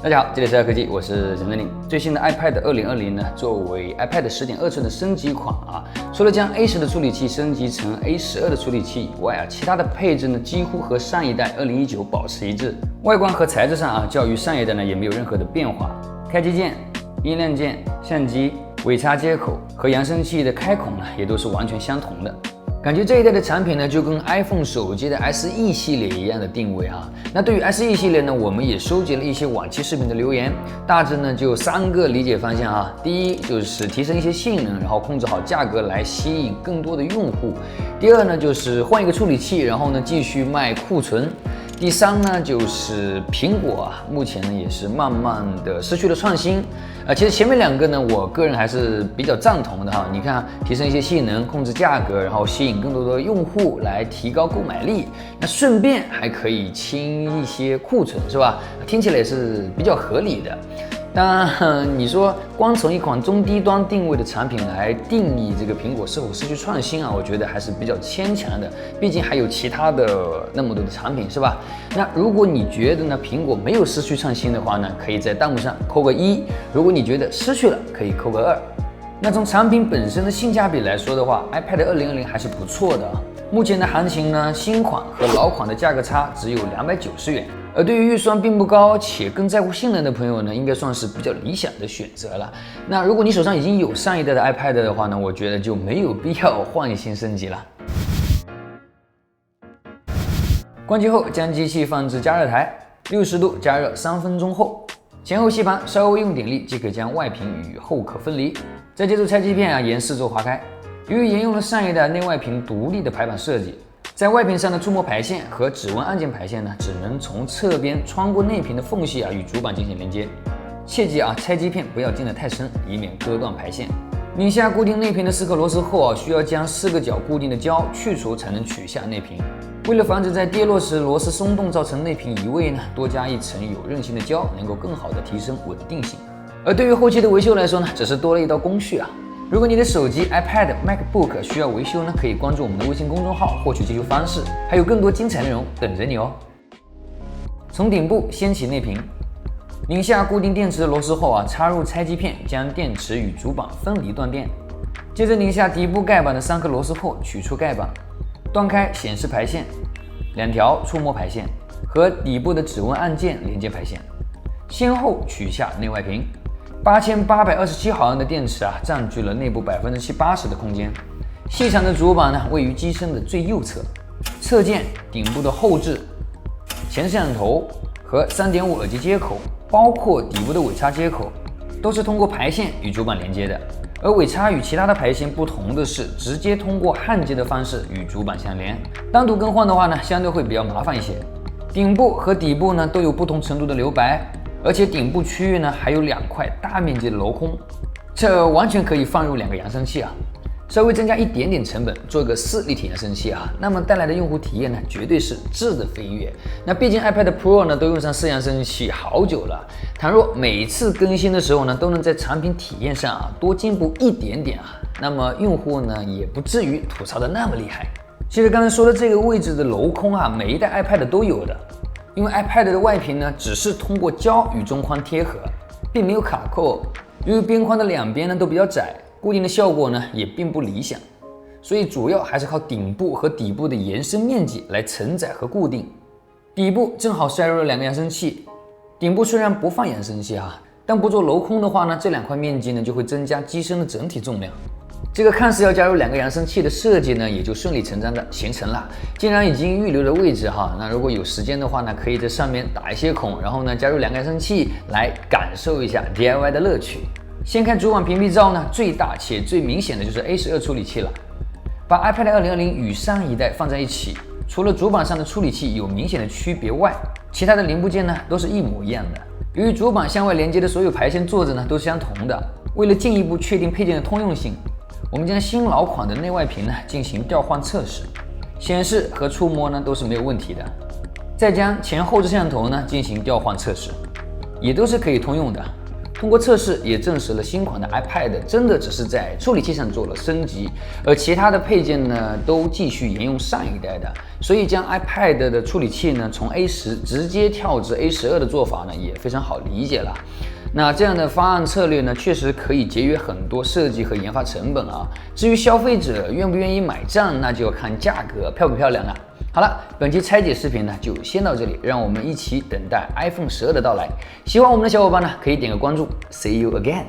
大家好，这里是爱科技，我是任正林。最新的 iPad 2020呢，作为 iPad 10.2寸的升级款啊，除了将 A10的处理器升级成 A12的处理器以外啊，其他的配置呢几乎和上一代2019保持一致。外观和材质上啊，较于上一代呢也没有任何的变化。开机键、音量键、相机、尾插接口和扬声器的开孔呢，也都是完全相同的。感觉这一代的产品呢，就跟 iPhone 手机的 SE 系列一样的定位啊。那对于 SE 系列呢，我们也收集了一些往期视频的留言，大致呢就3个理解方向啊。第一就是提升一些性能，然后控制好价格来吸引更多的用户。第二呢就是换一个处理器，然后呢继续卖库存。第三呢，就是苹果啊，目前呢也是慢慢的失去了创新。其实前面2个呢，我个人还是比较赞同的哈。你看，提升一些性能，控制价格，然后吸引更多的用户来提高购买力，那顺便还可以清一些库存，是吧？听起来是比较合理的。当然，你说光从一款中低端定位的产品来定义这个苹果是否失去创新啊，我觉得还是比较牵强的。毕竟还有其他的那么多的产品，是吧？那如果你觉得呢苹果没有失去创新的话呢，可以在弹幕上扣个1；如果你觉得失去了，可以扣个2。那从产品本身的性价比来说的话 ，iPad 2020还是不错的啊。目前的行情呢，新款和老款的价格差只有290元。而对于预算并不高且更在乎性能的朋友呢，应该算是比较理想的选择了。那如果你手上已经有上一代的 iPad 的话呢，我觉得就没有必要换新升级了。关机后，将机器放置加热台，60度加热3分钟后，前后吸盘稍微用点力即可将外屏与后壳分离。再接着拆机片沿4周划开。由于沿用了上一代内外屏独立的排版设计，在外屏上的触摸排线和指纹按键排线呢，只能从侧边穿过内屏的缝隙与主板进行连接。切记拆机片不要进得太深，以免割断排线。拧下固定内屏的4颗螺丝后需要将4个角固定的胶去除才能取下内屏。为了防止在跌落时螺丝松动造成内屏移位呢，多加一层有韧性的胶，能够更好的提升稳定性。而对于后期的维修来说呢，只是多了一道工序啊。如果你的手机、iPad、MacBook 需要维修呢，可以关注我们的微信公众号获取技术方式，还有更多精彩内容等着你哦。从顶部掀起内屏，拧下固定电池的螺丝后插入拆机片，将电池与主板分离断电。接着拧下底部盖板的3颗螺丝后，取出盖板，断开显示排线、2条触摸排线和底部的指纹按键连接排线，先后取下内外屏。8827毫安的电池占据了内部70%-80%的空间。细长的主板呢，位于机身的最右侧，侧键、顶部的后置、前摄像头和3.5耳机接口，包括底部的尾插接口，都是通过排线与主板连接的。而尾插与其他的排线不同的是，直接通过焊接的方式与主板相连。单独更换的话呢，相对会比较麻烦一些。顶部和底部呢都有不同程度的留白。而且顶部区域呢还有2块大面积的镂空，这完全可以放入2个扬声器稍微增加一点点成本，做个4立体扬声器那么带来的用户体验呢，绝对是质的飞跃。那毕竟 iPad Pro 呢都用上4扬声器好久了，倘若每次更新的时候呢都能在产品体验上多进步一点点那么用户呢也不至于吐槽的那么厉害。其实刚才说的这个位置的镂空每一代 iPad 都有的。因为 iPad 的外屏呢，只是通过胶与中框贴合，并没有卡扣。由于边框的2边呢都比较窄，固定的效果呢也并不理想，所以主要还是靠顶部和底部的延伸面积来承载和固定。底部正好塞入了2个扬声器，顶部虽然不放扬声器但不做镂空的话呢，这2块面积呢就会增加机身的整体重量。这个看似要加入2个扬声器的设计呢，也就顺理成章的形成了。既然已经预留了位置那如果有时间的话呢，可以在上面打一些孔，然后呢加入2个扬声器来感受一下 DIY 的乐趣。先看主板屏蔽罩呢，最大且最明显的就是 A12 处理器了。把 iPad 2020与上一代放在一起，除了主板上的处理器有明显的区别外，其他的零部件呢都是一模一样的。由于主板向外连接的所有排线座子呢都是相同的，为了进一步确定配件的通用性，我们将新老款的内外屏呢进行调换测试，显示和触摸呢都是没有问题的。再将前后置摄像头呢进行调换测试，也都是可以通用的。通过测试也证实了新款的 iPad 真的只是在处理器上做了升级，而其他的配件呢都继续沿用上一代的，所以将 iPad 的处理器呢从 A10直接跳至 A12的做法呢也非常好理解了。那这样的方案策略呢，确实可以节约很多设计和研发成本啊。至于消费者愿不愿意买账，那就要看价格漂不漂亮了。好了，本期拆解视频呢就先到这里，让我们一起等待 iPhone 12的到来。喜欢我们的小伙伴呢，可以点个关注。See you again。